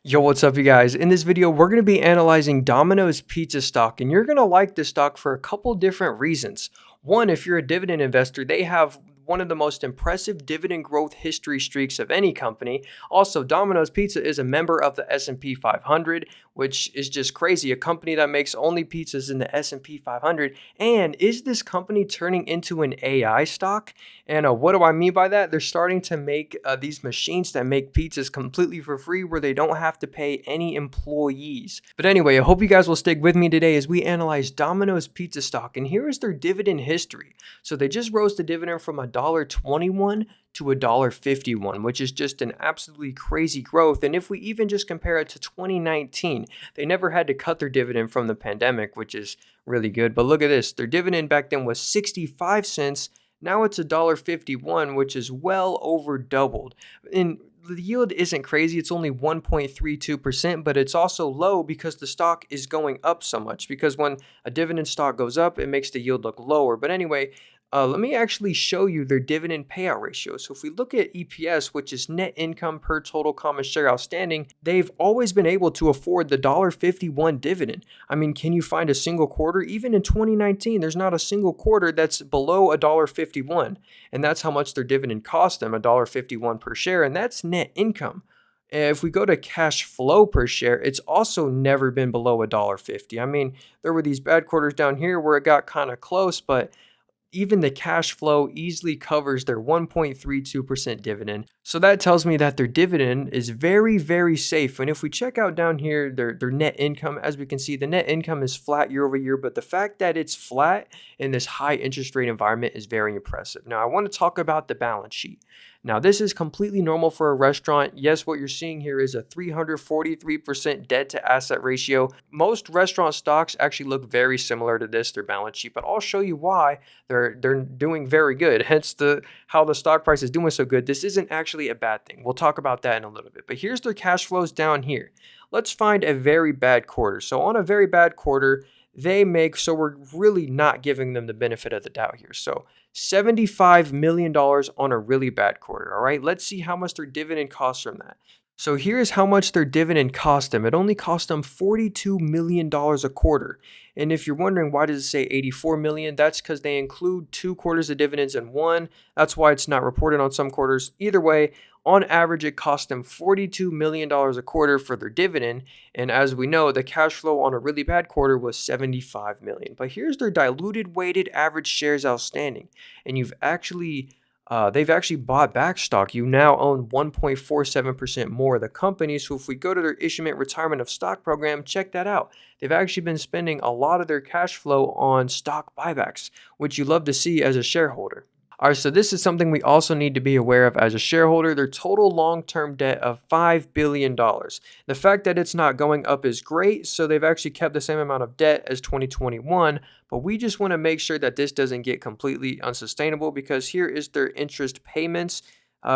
Yo, what's up, you guys? In this video, we're going to be analyzing Domino's pizza stock, and you're going to like this stock for a couple different reasons. One, if you're a dividend investor, they have one of the most impressive dividend growth history streaks of any company. Also, Domino's Pizza is a member of the S&P 500, which is just crazy. A company that makes only pizzas in the S&P 500. And is this company turning into an AI stock? And what do I mean by that? They're starting to make these machines that make pizzas completely for free where they don't have to pay any employees. But anyway, I hope you guys will stick with me today as we analyze Domino's Pizza stock. And here is their dividend history. So they just rose the dividend from $1.21 to $1.51, which is just an absolutely crazy growth. And if we even just compare it to 2019, they never had to cut their dividend from the pandemic, which is really good. But look at this. Their dividend back then was 65 cents. Now it's $1.51, which is well over doubled. And the yield isn't crazy. It's only 1.32%, but it's also low because the stock is going up so much. Because when a dividend stock goes up, it makes the yield look lower. But anyway, let me actually show you their dividend payout ratio. So if we look at EPS, which is net income per total common share outstanding, they've always been able to afford the $1.51 dividend. I mean, can you find a single quarter? Even in 2019, there's not a single quarter that's below $1.51. And that's how much their dividend cost them, $1.51 per share. And that's net income. If we go to cash flow per share, it's also never been below $1.50. I mean, there were these bad quarters down here where it got kind of close, but even the cash flow easily covers their 1.32% dividend. So that tells me that their dividend is very, very safe. And if we check out down here, their net income, as we can see, the net income is flat year over year. But the fact that it's flat in this high interest rate environment is very impressive. Now, I want to talk about the balance sheet. Now, this is completely normal for a restaurant. Yes, what you're seeing here is a 343% debt to asset ratio. Most restaurant stocks actually look very similar to this, their balance sheet, but I'll show you why they're doing very good. Hence how the stock price is doing so good. This isn't actually a bad thing. We'll talk about that in a little bit. But here's their cash flows down here. Let's find a very bad quarter. So on a very bad quarter, so we're really not giving them the benefit of the doubt here. So $75 million on a really bad quarter, all right? Let's see how much their dividend costs from that. So here's how much their dividend cost them. It only cost them $42 million a quarter. And if you're wondering why does it say $84 million, that's because they include 2 quarters of dividends in one. That's why it's not reported on some quarters. Either way, on average, it cost them $42 million a quarter for their dividend. And as we know, the cash flow on a really bad quarter was $75 million. But here's their diluted weighted average shares outstanding. And they've actually bought back stock. You now own 1.47% more of the company. So if we go to their issuance retirement of stock program, check that out. They've actually been spending a lot of their cash flow on stock buybacks, which you love to see as a shareholder. All right, so this is something we also need to be aware of as a shareholder. Their total long-term debt of $5 billion. The fact that it's not going up is great, so they've actually kept the same amount of debt as 2021, but we just want to make sure that this doesn't get completely unsustainable because here is their interest payments,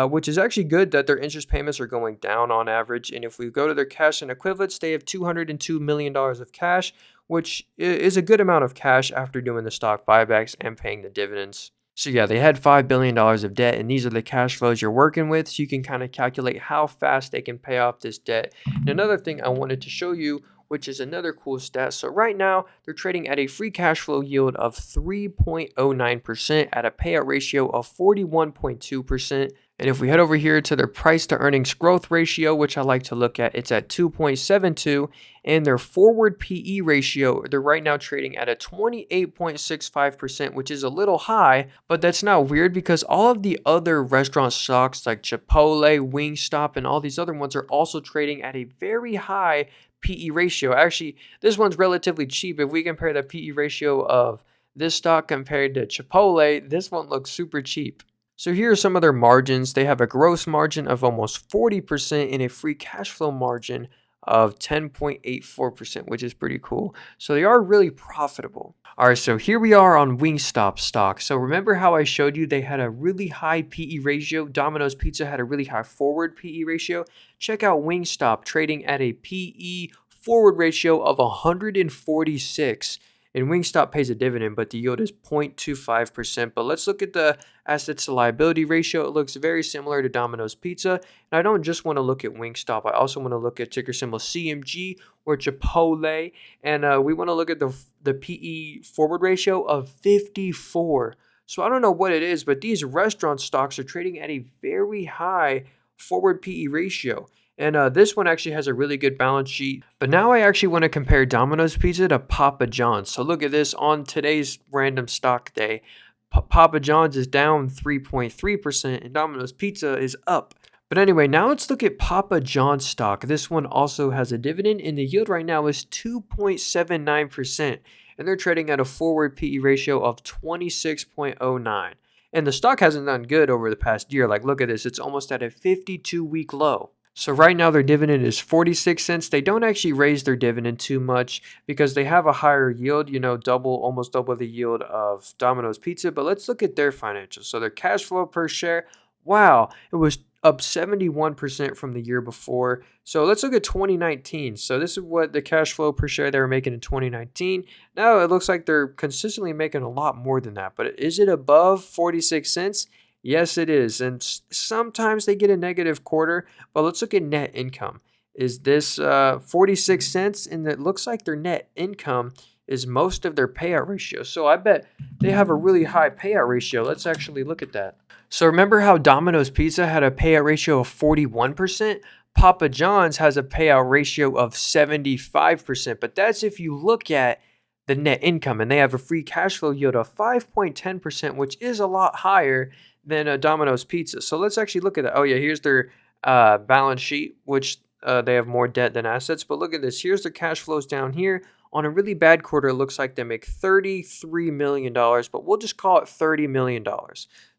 which is actually good that their interest payments are going down on average. And if we go to their cash and equivalents, they have $202 million of cash, which is a good amount of cash after doing the stock buybacks and paying the dividends. So yeah, they had $5 billion of debt, and these are the cash flows you're working with, so you can kind of calculate how fast they can pay off this debt. And another thing I wanted to show you, which is another cool stat. So right now, they're trading at a free cash flow yield of 3.09% at a payout ratio of 41.2%. And if we head over here to their price to earnings growth ratio, which I like to look at, it's at 2.72. And their forward PE ratio, they're right now trading at a 28.65%, which is a little high, but that's not weird because all of the other restaurant stocks like Chipotle, Wingstop, and all these other ones are also trading at a very high PE ratio. Actually, this one's relatively cheap. If we compare the PE ratio of this stock compared to Chipotle, this one looks super cheap. So here are some of their margins. They have a gross margin of almost 40% and a free cash flow margin of 10.84%, which is pretty cool. So they are really profitable. All right, so here we are on Wingstop stock. So remember how I showed you they had a really high PE ratio? Domino's Pizza had a really high forward PE ratio. Check out Wingstop trading at a PE forward ratio of 146. And Wingstop pays a dividend, but the yield is 0.25%. But let's look at the assets to liability ratio. It looks very similar to Domino's Pizza. And I don't just want to look at Wingstop. I also want to look at ticker symbol CMG or Chipotle. And we want to look at the PE forward ratio of 54. So I don't know what it is, but these restaurant stocks are trading at a very high forward PE ratio. And this one actually has a really good balance sheet. But now I actually want to compare Domino's Pizza to Papa John's. So look at this on today's random stock day. Papa John's is down 3.3% and Domino's Pizza is up. But anyway, now let's look at Papa John's stock. This one also has a dividend and the yield right now is 2.79%. And they're trading at a forward PE ratio of 26.09. And the stock hasn't done good over the past year. Like, look at this. It's almost at a 52-week low. So right now their dividend is 46 cents. They don't actually raise their dividend too much because they have a higher yield, almost double the yield of Domino's Pizza. But let's look at their financials. So their cash flow per share, wow, it was up 71% from the year before. So let's look at 2019. So this is what the cash flow per share they were making in 2019. Now it looks like they're consistently making a lot more than that. But is it above 46 cents? Yes, it is. And sometimes they get a negative quarter. But let's look at net income. Is this 46 cents? And it looks like their net income is most of their payout ratio. So I bet they have a really high payout ratio. Let's actually look at that. So remember how Domino's Pizza had a payout ratio of 41%? Papa John's has a payout ratio of 75%. But that's if you look at the net income. And they have a free cash flow yield of 5.10%, which is a lot higher than a Domino's Pizza. So let's actually look at that. Oh yeah, here's their balance sheet, which they have more debt than assets. But look at this. Here's their cash flows down here. On a really bad quarter, it looks like they make $33 million, but we'll just call it $30 million.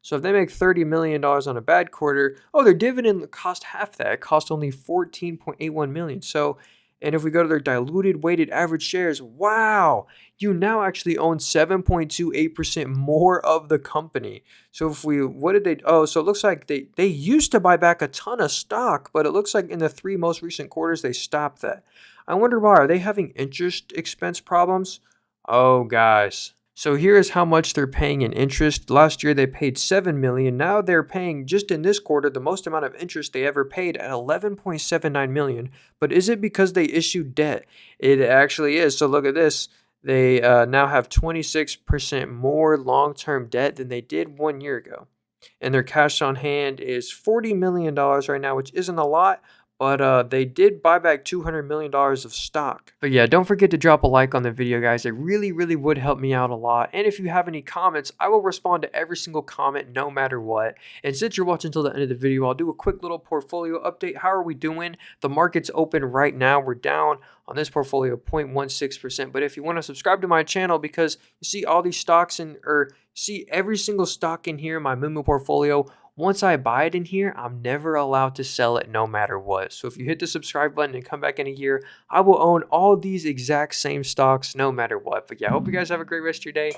So if they make $30 million on a bad quarter, their dividend cost half that. It cost only $14.81 million. So, and if we go to their diluted weighted average shares, wow, you now actually own 7.28% more of the company. So so it looks like they used to buy back a ton of stock, but it looks like in the 3 most recent quarters, they stopped that. I wonder why. Are they having interest expense problems? Oh, guys. So here is how much they're paying in interest. Last year they paid $7 million. Now they're paying just in this quarter the most amount of interest they ever paid at $11.79 million. But is it because they issued debt? It actually is. So look at this. They now have 26% more long-term debt than they did 1 year ago. And their cash on hand is $40 million right now, which isn't a lot. But they did buy back $200 million of stock. But yeah, don't forget to drop a like on the video, guys. It really, really would help me out a lot. And if you have any comments, I will respond to every single comment no matter what. And since you're watching until the end of the video, I'll do a quick little portfolio update. How are we doing? The market's open right now. We're down on this portfolio 0.16%. But if you want to subscribe to my channel because you see all these stocks see every single stock in here in my Moomoo portfolio, once I buy it in here, I'm never allowed to sell it no matter what. So if you hit the subscribe button and come back in a year, I will own all these exact same stocks no matter what. But yeah, I hope you guys have a great rest of your day.